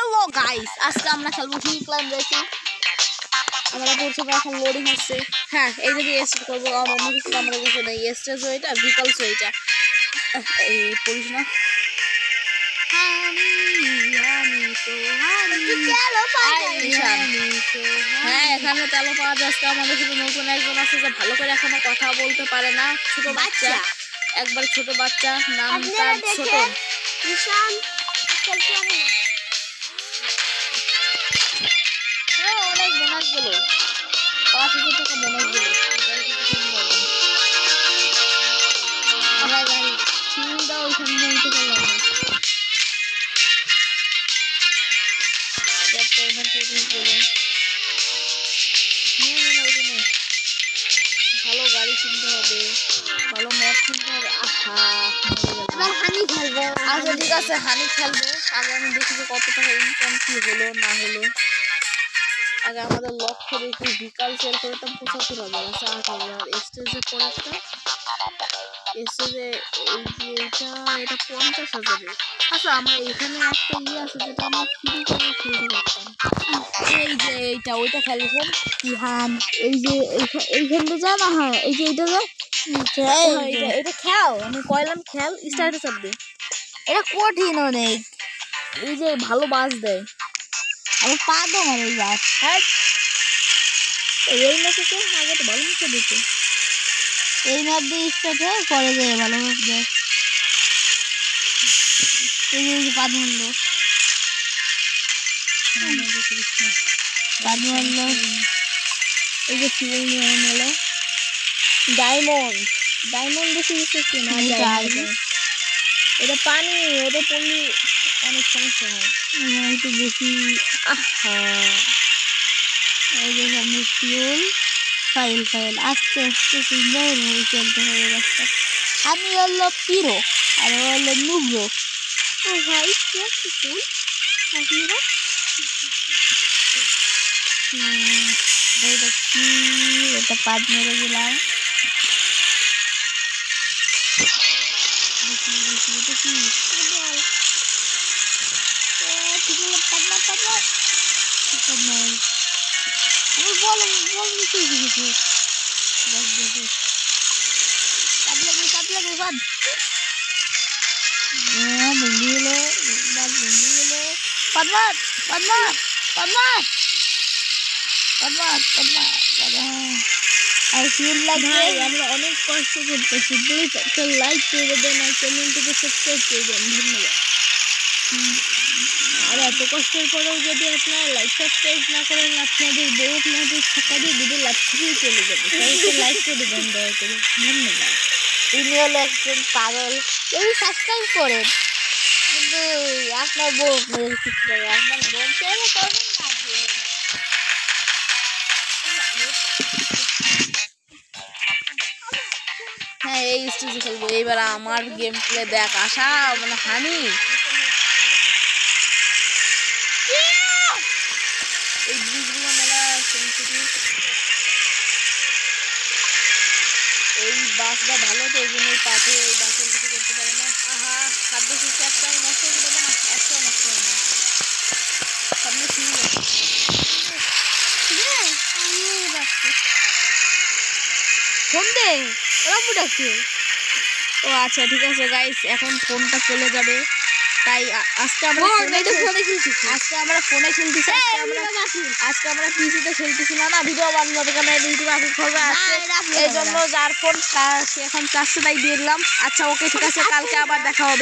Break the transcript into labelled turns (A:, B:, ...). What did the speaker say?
A: Hello guys, আজকে আমরা খেলবো হিল ক্লাইম্ব রেসিং। আমরা প্রথমে এখন লোডিং হচ্ছে। হ্যাঁ, এই যে স্টার্ট করবো। আর অন্য কিছু আমরা কিছু নেই। স্টেজ ওইটা, ভিকলস ওইটা। এই পড়িস না। হ্যাঁ, এখানে তেলো পাওয়া যাচ্ছে। আমাদের শুধু নতুন একজন আছে যে ভালো করে এখনো কথা বলতে পারে না। ছোট বাচ্চা, একবার ছোট বাচ্চা, নাম তার ছোট। অনেক বোনাস গেল, 5,000 টাকা বোনাস গেল। আমরা গাড়ি সিলটা ওইখানে নিতে পারলাম না। ভালো গাড়ি কিনতে হবে, ভালো ম্যাপ কিনতে হবে। হানি খেলবো। আচ্ছা ঠিক আছে, হানি খেলবো। আগে আমি দেখি যে কত টাকা ইনকাম কি হলো না হলো। আগে আমাদের লক্ষ্য দেখি বিকাল সেল করে তো 75,000 আছে। 8,000 স্টেজে পড়েছে। স্টেজে এটা 50,000। আচ্ছা, আমরা এখানে একটা আছে যেটা আমরা ফ্রি করে খেলতে পারতাম। এই যে এইটা ওইটা খেলছেন ইহান। এই যে এইখানে যা না, হয় এই যে এইটা যা, এটা খেল। আমি কইলাম খেল, স্টার্টে চাপবে। এটা কঠিন অনেক। এই যে ভালো বাস দেয়। আমি পাবো না এই বাস। এই ম্যাচে তো আগে তো ভালো মতো দিচ্ছে। এই ম্যাপ দিয়ে স্টার্ট হয়, পরে যায় ভালো ম্যাপ দেয়। এই যে পাদমূল্য এই যে ফিলিং মেলে ডায়মন্ড বেশি কিছু না। এটা পানি, ওটা পড়লে অনেক সমস্যা হয়। একটু বেশি। এই যে সামনে ফিউল ফাইল আস্তে আস্তে সুন্দরভাবে চলতে হবে রাস্তা। আমি হলো পিরো আর হলো নুব্রো। ও ভাই ফুল আপনারা এটা কি? এটা পাদ মেরে দিলাম। এটা কি? আমরা অনেক কষ্ট করতেছি। প্লিজ একটা লাইক করে দেন আর চ্যানেলটিকে সাবস্ক্রাইব করে দেন। ধন্যবাদ। আর এত কষ্টের পরেও যদি আপনারা লাইক সাবস্ক্রাইব না করেন, আপনাদের বউ আপনাদের থাকা দিয়ে ভিডিও লাইক থেকেই চলে যাবে। লাইক করে দেবেন দয়া করে। ধন্যবাদ। ইনি হলো একজন পাগল। এই সাবস্ক্রাইব করেন, কিন্তু আপনার বউ ঠিক করে আপনার বোন শেয়ারও করবেন না। হ্যাঁ, এই স্টেজে খেলবো। এইবার আমার গেম প্লে দেখ। আশা মানে হানি এই ব্রিজগুলো মেলা সেন্সিটিভ। এই বাসটা ভালো তো, এই জন্য এই পাথে এই বাসের কিছু করতে পারে না। আহা, খাদ্য শিশু একটাও নষ্ট করে দেবে না, একটাও নষ্ট হয় না। সামনে ফিরে ফোন দে, ওরা বুঝাচ্ছে। ও আচ্ছা ঠিক আছে গাইস, এখন ফোনটা চলে যাবে। তাই আজকে আমরা ফোনে খেলতেছি। আজকে আমরা পিসিতে খেলতেছিলাম না। ভিডিও বানানো হবে কেন, ইউটিউবে আপলোড করবে আজকে। এই জন্য যার ফোন সে এখন চাচ্ছে, তাই দিয়ে দিলাম। আচ্ছা ওকে ঠিক আছে, কালকে আবার দেখা হবে।